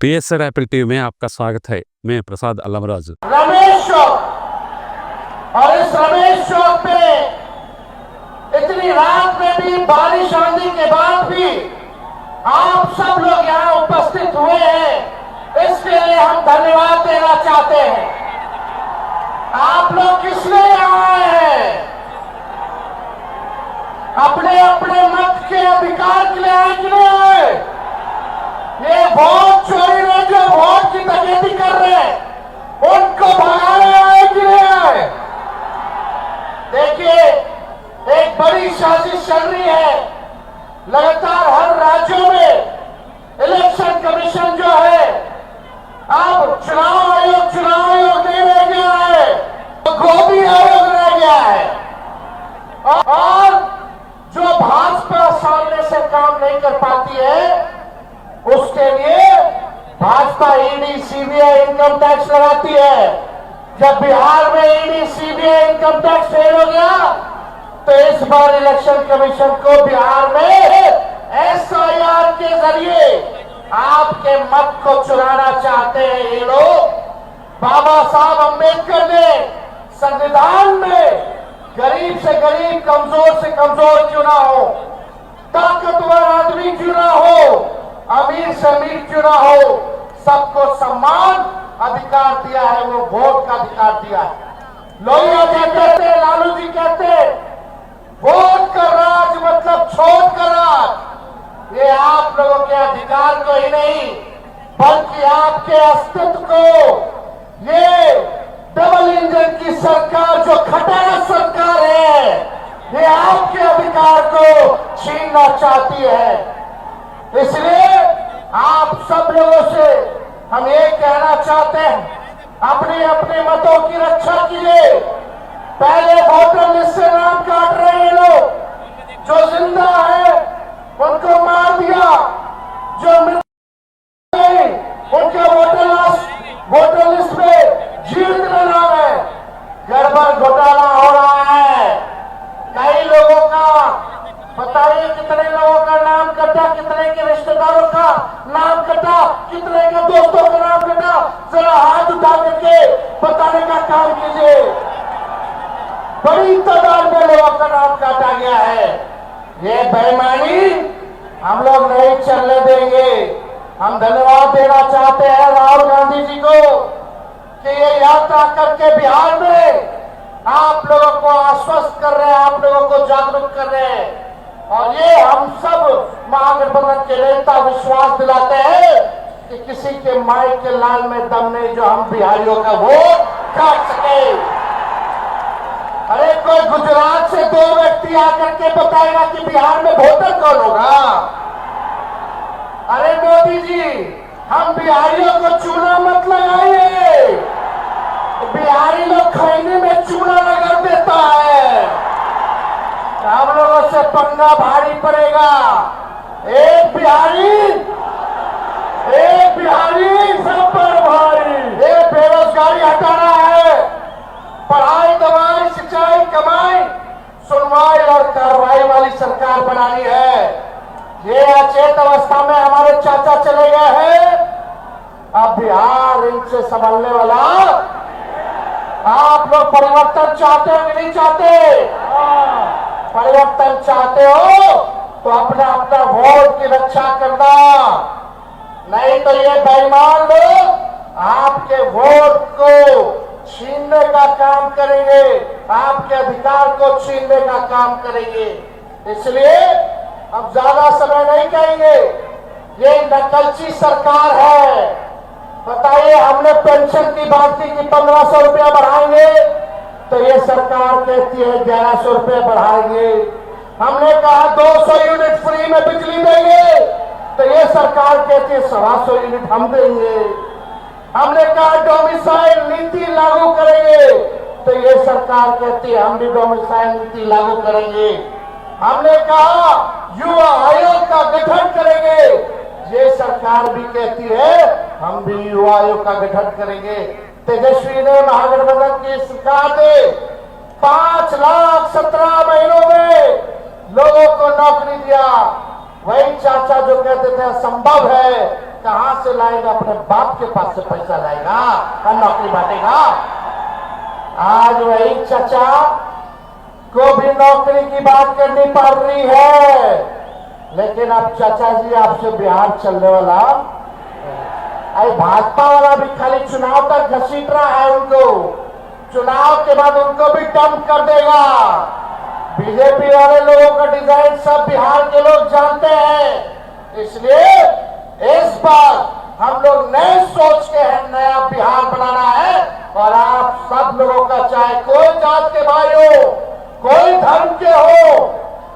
PSR Apple TV में आपका स्वागत है। मैं प्रसाद अल्लमराजु। रमेश चौक, और इस रमेश चौक पे इतनी रात में भी, बारिश आंधी के बाद भी आप सब लोग यहाँ उपस्थित हुए हैं, इसके लिए हम धन्यवाद देना चाहते हैं। आप लोग किस लिए यहाँ आए हैं? अपने अपने मत के अधिकार के लिए आए कि नहीं आए? ये वोट चोरी में जो वोट की डकैती कर रहे हैं, उनको भगाने आए कि नहीं आए? देखिए, एक बड़ी साजिश चल रही है। लगातार हर राज्यों में इलेक्शन कमीशन जो है, अब चुनाव आयोग नहीं रह गया है, तो गोभी आयोग रह गया है। और जो भाजपा सामने से काम नहीं कर पाती है, उसके लिए Bhajpa ED CBI income tax लगाती है। जब बिहार में ED CBI income tax fail हो गया, तो इस बार इलेक्शन कमीशन को बिहार में एसआईआर के जरिए आपके मत को चुराना चाहते हैं ये लोग। बाबा साहब अंबेडकर ने संविधान में गरीब से गरीब, कमजोर से कमजोर क्यों ना हो, ताकतवर आदमी क्यों ना हो, अमीर से अमीर क्यों ना हो, सबको सम्मान अधिकार दिया है। वो वोट का अधिकार दिया है। लोहिया जी कहते, लालू जी कहते, वोट का राज मतलब छोट का राज। ये आप लोगों के अधिकार को ही नहीं, बल्कि आपके अस्तित्व को ये डबल इंजन की सरकार, जो खटारा सरकार है, ये आपके अधिकार को छीनना चाहती है। इसलिए आप सब लोगों से हम ये कहना चाहते हैं, अपने अपने मतों की रक्षा कीजिए। पहले वोटर लिस्ट से नाम काट रहे हैं लोग, जो जिंदा है उनको मार दिया, जो मृत गए उनके वोटर लिस्ट में जीवित में नाम है। गड़बड़ घोटाला हो रहा है। कई लोगों का, बताइए कितने लोगों का नाम कटा, कितने के रिश्तेदारों का नाम कटा, कितने के दोस्तों का नाम कटा, जरा हाथ उठा करके बताने का काम कीजिए। बड़ी तादाद में लोगों का नाम काटा गया है। ये बेईमानी हम लोग नहीं चलने देंगे। हम धन्यवाद देना चाहते हैं राहुल गांधी जी को कि ये यात्रा करके बिहार में आप लोगों को आश्वस्त कर रहे हैं, आप लोगों को जागरूक कर रहे हैं। और ये हम सब महागठबंधन के नेता विश्वास दिलाते हैं कि किसी के माई के लाल में दम नहीं जो हम बिहारियों का वोट काट सके। अरे कोई गुजरात से दो व्यक्ति आकर के बताएगा कि बिहार में वोटर कौन होगा? अरे मोदी जी, हम बिहारियों को चूना मत लगाइए। बिहारी लोग खैनी में चूना लगा देता है, हम लोगों से पंगा भारी पड़ेगा। एक बिहारी सब पर भारी। ये बेरोजगारी हटाना है, पढ़ाई, दवाई, सिंचाई, कमाई, सुनवाई और कार्रवाई वाली सरकार बनानी है। ये अचेत अवस्था में हमारे चाचा चले गए हैं, अब बिहार इनसे संभलने वाला। आप लोग परिवर्तन चाहते हो कि नहीं चाहते? परिवर्तन चाहते हो तो अपना अपना वोट की रक्षा करना, नहीं तो ये बेईमान लोग आपके वोट को छीनने का काम करेंगे, आपके अधिकार को छीनने का काम करेंगे। इसलिए अब ज्यादा समय नहीं कहेंगे। ये नकलची सरकार है। बताइए, हमने पेंशन की बात की कि 1500 रुपया बढ़ाएंगे, तो ये सरकार कहती है 1100 रुपये बढ़ाएंगे। हमने कहा 200 यूनिट फ्री में बिजली देंगे, तो ये सरकार कहती है 125 यूनिट हम देंगे। हमने कहा डोमिसाइल नीति लागू करेंगे, तो ये सरकार कहती है हम भी डोमिसाइल नीति लागू करेंगे। हमने कहा युवा आयोग का गठन करेंगे, ये सरकार भी कहती है हम भी युवा आयोग का गठन करेंगे। तेजस्वी ने, महागठबंधन की सरकार ने 5 लाख 17 महीनों में लोगों को नौकरी दिया। वही चाचा जो कहते थे असंभव है, कहां से लाएगा? अपने बाप के पास से पैसा लाएगा और नौकरी बांटेगा। आज वही चचा को भी नौकरी की बात करनी पड़ रही है, लेकिन अब चाचा जी आपसे बिहार चलने वाला, अरे भाजपा वाला भी खाली चुनाव तक घसीट रहा है उनको, चुनाव के बाद उनको भी डंप कर देगा। बीजेपी वाले लोगों का डिजाइन सब बिहार के लोग जानते हैं, इसलिए इस बार हम लोग नए सोच के हैं, नया बिहार बनाना है। और आप सब लोगों का, चाहे कोई जात के भाई हो, कोई धर्म के हो,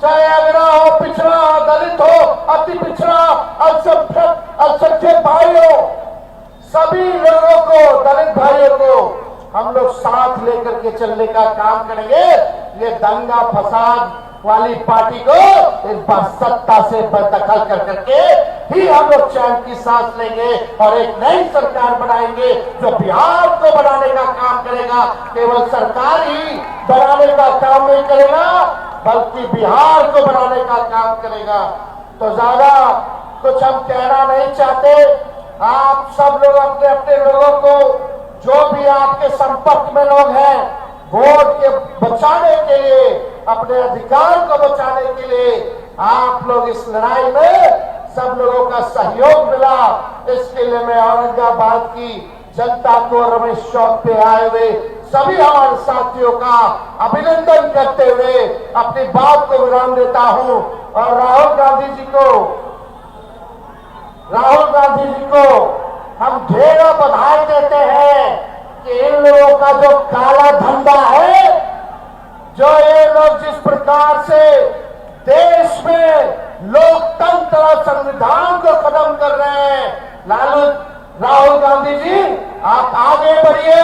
चाहे अगड़ा हो, पिछड़ा हो, दलित हो, अति पिछड़ा, अल्पसंख्यक भाई हो, सभी लोगों को, दलित भाइयों को हम लोग साथ लेकर के चलने का काम करेंगे। ये दंगा फसाद वाली पार्टी को इस बार सत्ता से बददखल कर करके ही हम लोग चैन की सांस लेंगे और एक नई सरकार बनाएंगे जो बिहार को बनाने का काम करेगा। केवल सरकार ही बनाने का काम नहीं करेगा, बल्कि बिहार को बनाने का काम करेगा। तो ज्यादा कुछ हम कहना नहीं चाहते। आप सब लोग अपने अपने लोगों को, जो भी आपके संपर्क में लोग हैं, वोट के बचाने के लिए, अपने अधिकार को बचाने के लिए आप लोग इस लड़ाई में सब लोगों का सहयोग मिला। इसके लिए मैं औरंगाबाद की जनता को, रमेश चौक पे आए हुए सभी हमारे साथियों का अभिनंदन करते हुए अपनी बात को विराम देता हूं। और राहुल गांधी जी को हम ढेरों बधाई देते हैं कि इन लोगों का जो काला धंधा है, जो ये लोग जिस प्रकार से देश में लोकतंत्र और संविधान को खत्म कर रहे हैं, राहुल गांधी जी आप आगे बढ़िए।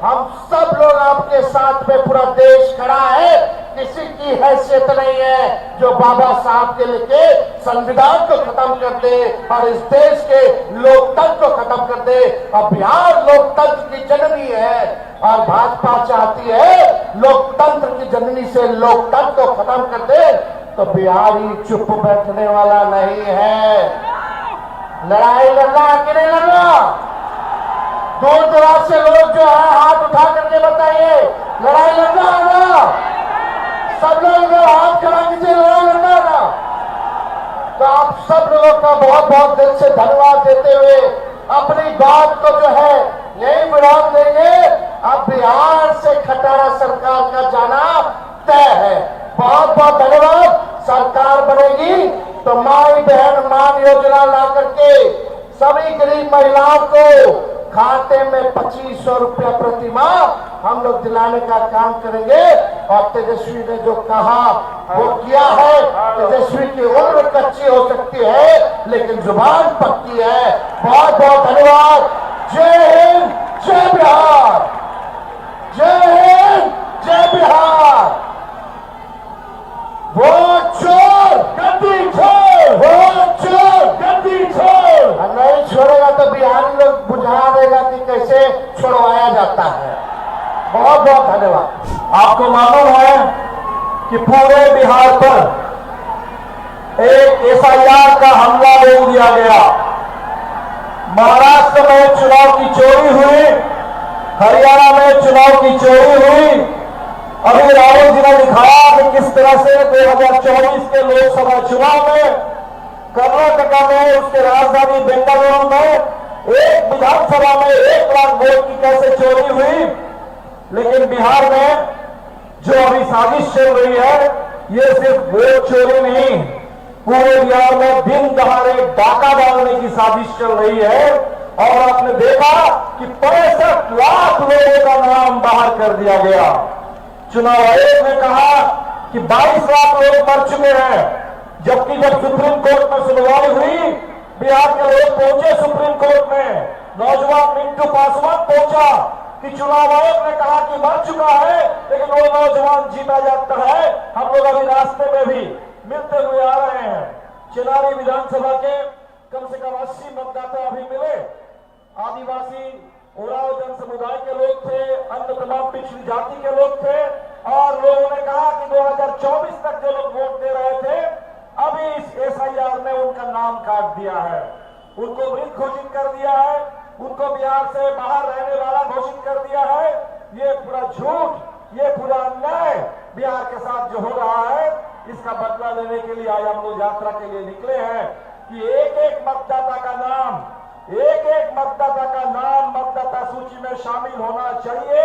हम सब लोग आपके साथ में, पूरा देश खड़ा है। किसी की हैसियत नहीं है जो बाबा साहब के लिखे संविधान को खत्म कर दे और इस देश के लोकतंत्र को खत्म कर दे। और बिहार लोकतंत्र की जननी है और भाजपा चाहती है लोकतंत्र की जननी से लोकतंत्र को खत्म कर दे। तो बिहार ही चुप बैठने वाला नहीं है। लड़ाई लड़ना कि नहीं लड़ना? दूर दराज से लोग जो है हाथ उठा करके बताइए, लड़ाई लड़ना है ना? सब लोग इधर हाथ खड़ा कीजिए, लड़ाई लड़ना है ना? तो आप सब लोगों का बहुत बहुत दिल से धन्यवाद देते हुए अपनी बात को जो है यही विराम देंगे। अब बिहार से खटारा सरकार का जाना तय है। बहुत बहुत धन्यवाद। सरकार बनेगी तो माई बहन मान योजना ला करके सभी गरीब महिलाओं को खाते में 2500 रुपया प्रति माह हम लोग दिलाने का काम करेंगे। और तेजस्वी ने जो कहा वो किया है। तेजस्वी की उम्र कच्ची हो सकती है लेकिन जुबान पक्की है। बहुत बहुत धन्यवाद। जय हिंद, जय बिहार। जय हिंद, जय बिहार। वोट चोर गद्दी छोड़, वोट चोर गद्दी छोड़। नहीं छोड़ेगा तो बिहारी लोग बुझा देगा कि कैसे छुड़वाया जाता है। बहुत बहुत धन्यवाद। आपको मालूम है कि पूरे बिहार पर एक एसआईआर का हमला बोल दिया गया। महाराष्ट्र में चुनाव की चोरी हुई, हरियाणा में चुनाव की चोरी हुई। अभी राहुल जी ने दिखाया कि किस तरह से 2024 के लोकसभा चुनाव में कर्नाटक में, उसके राजधानी बेंगलुरु में एक विधानसभा में 1 लाख वोट की कैसे चोरी हुई। लेकिन बिहार में जो अभी साजिश चल रही है, ये सिर्फ वोट चोरी नहीं, पूरे बिहार में दिन दहाड़े डाका डालने की साजिश चल रही है। और आपने देखा कि 65 लाख लोगों का नाम बाहर कर दिया गया। चुनाव आयोग ने कहा कि 22 लाख लोग मर चुके हैं, जबकि जब सुप्रीम कोर्ट में सुनवाई हुई, बिहार के लोग पहुंचे सुप्रीम कोर्ट में, नौजवान मिंटू पासवान पहुंचा कि चुनाव आयोग ने कहा कि मर चुका है लेकिन वो नौजवान जीता जाता है। हम लोग अभी रास्ते में भी मिलते हुए आ रहे हैं। चिनारी विधानसभा के कम से कम 80 मतदाता अभी मिले। आदिवासी उराव जन समुदाय के लोग थे, अन्य तमाम पिछड़ी जाति के लोग थे। और लोगों ने कहा कि 2024 तक जो लोग वोट दे रहे थे, अभी इस एसआईआर ने उनका नाम काट दिया है। उनको मृत घोषित कर दिया है, उनको बिहार से बाहर रहने वाला घोषित कर दिया है। ये पूरा झूठ, ये पूरा अन्याय बिहार के साथ जो हो रहा है, इसका बदला लेने के लिए आज हम लोग यात्रा के लिए निकले हैं कि एक एक मतदाता का नाम, एक एक मतदाता का नाम मतदाता सूची में शामिल होना चाहिए।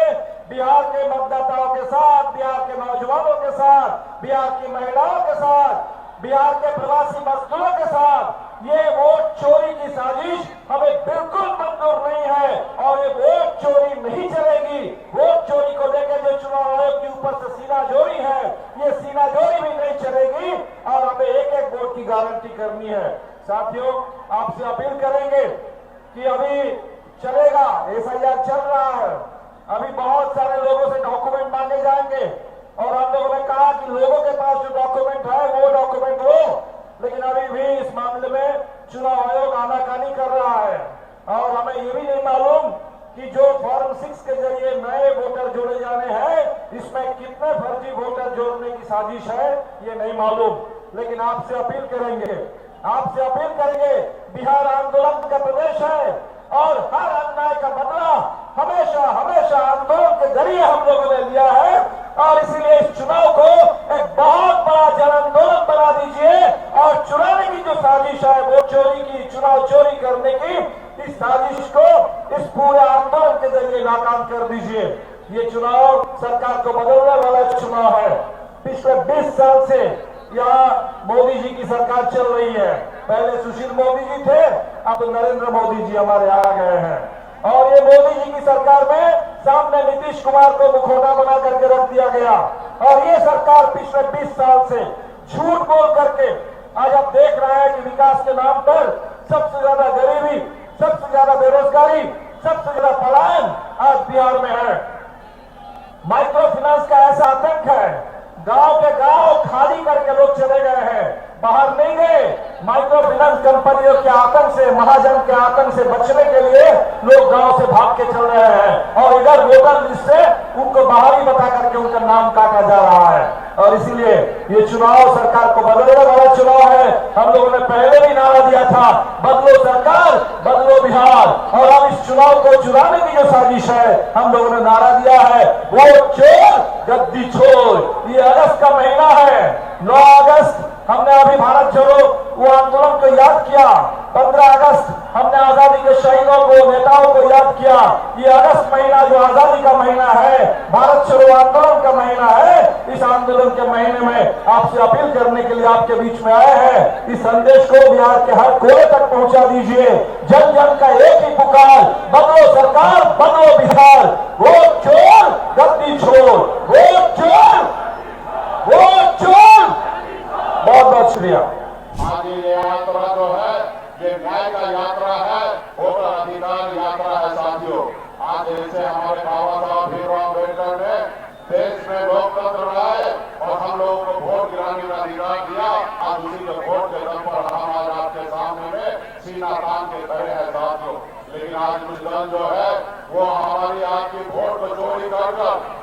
बिहार के मतदाताओं के साथ, बिहार के नौजवानों के साथ, बिहार की महिलाओं के साथ, बिहार के प्रवासी मजदूरों के साथ ये वोट चोरी की साजिश हमें बिल्कुल मंजूर नहीं है और ये वोट चोरी नहीं चलेगी। वोट चोरी को लेकर जो चुनाव आयोग के ऊपर से सीनाजोरी है, ये सीनाजोरी भी नहीं चलेगी और हमें एक एक वोट की गारंटी करनी है। साथियों, आपसे अपील करेंगे कि अभी चलेगा, एफआईआर चल रहा है, अभी बहुत सारे लोगों से डॉक्यूमेंट मांगे जाएंगे और हम लोगों ने कहा कि लोगों के पास जो डॉक्यूमेंट है वो डॉक्यूमेंट हो, लेकिन अभी भी इस मामले में चुनाव आयोग आनाकानी कर रहा है और हमें ये भी नहीं मालूम कि जो फॉर्म 6 के जरिए नए वोटर जोड़े जाने हैं, इसमें कितने फर्जी वोटर जोड़ने की साजिश है ये नहीं मालूम। लेकिन आपसे अपील करेंगे, आपसे अपील करेंगे, बिहार आंदोलन का प्रदेश है और हर अन्याय का बदला हमेशा हमेशा आंदोलन के जरिए हम लोगों ने लिया है और इसीलिए इस चुनाव को एक बहुत बड़ा जन आंदोलन बना दीजिए और चुराने की जो साजिश है, वोट चोरी की, चुनाव चोरी करने की, इस साजिश को इस पूरे आंदोलन के जरिए नाकाम कर दीजिए। ये चुनाव सरकार को बदलने वाला चुनाव है। पिछले 20 साल से यहाँ मोदी जी की सरकार चल रही है। पहले सुशील मोदी जी थे, अब नरेंद्र मोदी जी हमारे आ गए हैं और ये मोदी जी की सरकार में सामने नीतीश कुमार को मुखौटा बना करके रख दिया गया और ये सरकार पिछले 20 साल से झूठ बोल करके आज आप देख रहे हैं कि विकास के नाम पर सबसे ज्यादा गरीबी, सबसे ज्यादा बेरोजगारी, सबसे ज्यादा पलायन आज बिहार में है। माइक्रो फाइनेंस का ऐसा आतंक है, गांव के गांव खाली करके लोग चले गए हैं, बाहर नहीं गए। माइक्रो फाइनेंस कंपनियों के आतंक से, महाजन के आतंक से बचने के लिए लोग गांव से भाग के चल रहे हैं और इधर वोटर लिस्ट से उनको बाहर ही बता करके उनका नाम काटा जा रहा है और इसीलिए ये चुनाव सरकार को बदलने वाला चुनाव है। हम लोगों ने पहले भी नारा दिया था, बदलो सरकार, बदलो बिहार, और अब इस चुनाव को चुराने की जो साजिश है, हम लोगों ने नारा दिया है, वो चोर गद्दी छोड़। ये अगस्त का महीना है, 9 अगस्त हमने अभी भारत छोड़ो वो आंदोलन को याद किया, 15 अगस्त हमने आजादी के शहीदों को, नेताओं को याद किया। ये अगस्त महीना जो आजादी का महीना है, भारत छोड़ो आंदोलन का महीना है, इस आंदोलन के महीने में आपसे अपील करने के लिए आपके बीच में आए हैं। इस संदेश को बिहार के हर कोने तक पहुंचा दीजिए। जन जन का एक ही पुकार, बदलो सरकार, बदलो बिहार, वो चोर गद्दी छोड़, वो चोर, वो चोर। बहुत बहुत शुक्रिया। आज ये यात्रा जो है, ये न्याय का यात्रा है, वोटर अधिकार यात्रा है। साथियों, आज जैसे हमारे बाबा साहब भीमराव अम्बेडकर ने देश में लोकतंत्र लाए और हम लोगों को वोट गिराने का अधिकार दिया, आज उसी के वोट के दम पर हम आज आपके सामने में सीना तान के खड़े हैं। साथियों, लेकिन आज कुछ दल जो है वो हमारी आपकी वोट को चोरी कर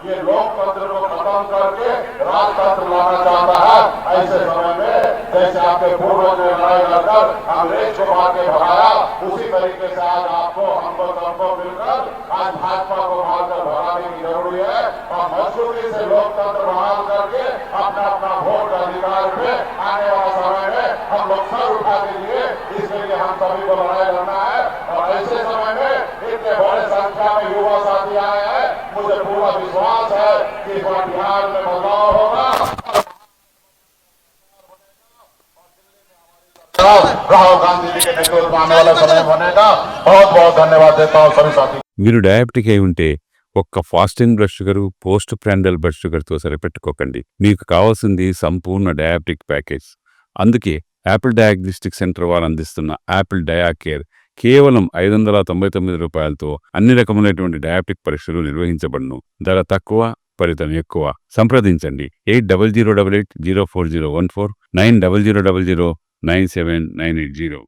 ये लोकतंत्र को खत्म करके राजतंत्र लाना चाहता है। ऐसे समय में जैसे आपके पूर्वज ने लड़ाई लड़कर अंग्रेज को मार के भगाया, उसी तरीके से आज आपको, हमको, सबको मिलकर आज भाजपा को मारकर भगाने की जरूरी है और मजबूती से लोकतंत्र बहाल करके अपना अपना वोट अधिकार पे आने वाला समय में हम लोग सर उठा के लिए, इसके लिए हम सभी को लड़ाई लड़ना है। और ऐसे समय में इतने बड़े संख्या में युवा साथी आए हैं, मुझे पूरा विश्वास है कि इस बार बिहार में बदलाव होगा। राहुल गांधी जी के नेतृत्व में आने वाला समय बनेगा। बहुत बहुत धन्यवाद देता हूँ सभी साथी। మీరు డయాబెటిక్ అయి ఉంటే ఒక్క fasting blood sugar, post prandial blood షుగర్తో సరిపెట్టుకోకండి. మీకు కావాల్సింది సంపూర్ణ డయాబెటిక్ ప్యాకేజ్. అందుకే యాపిల్ డయాగ్నోస్టిక్ సెంటర్ వారు అందిస్తున్న యాపిల్ డయా కేర్ కేవలం 599 రూపాయలతో అన్ని రకములైనటువంటి డయాబెటిక్ పరీక్షలు నిర్వహించబడును. ధర తక్కువ, ఫలితం ఎక్కువ. సంప్రదించండి 8008804014 900000979880.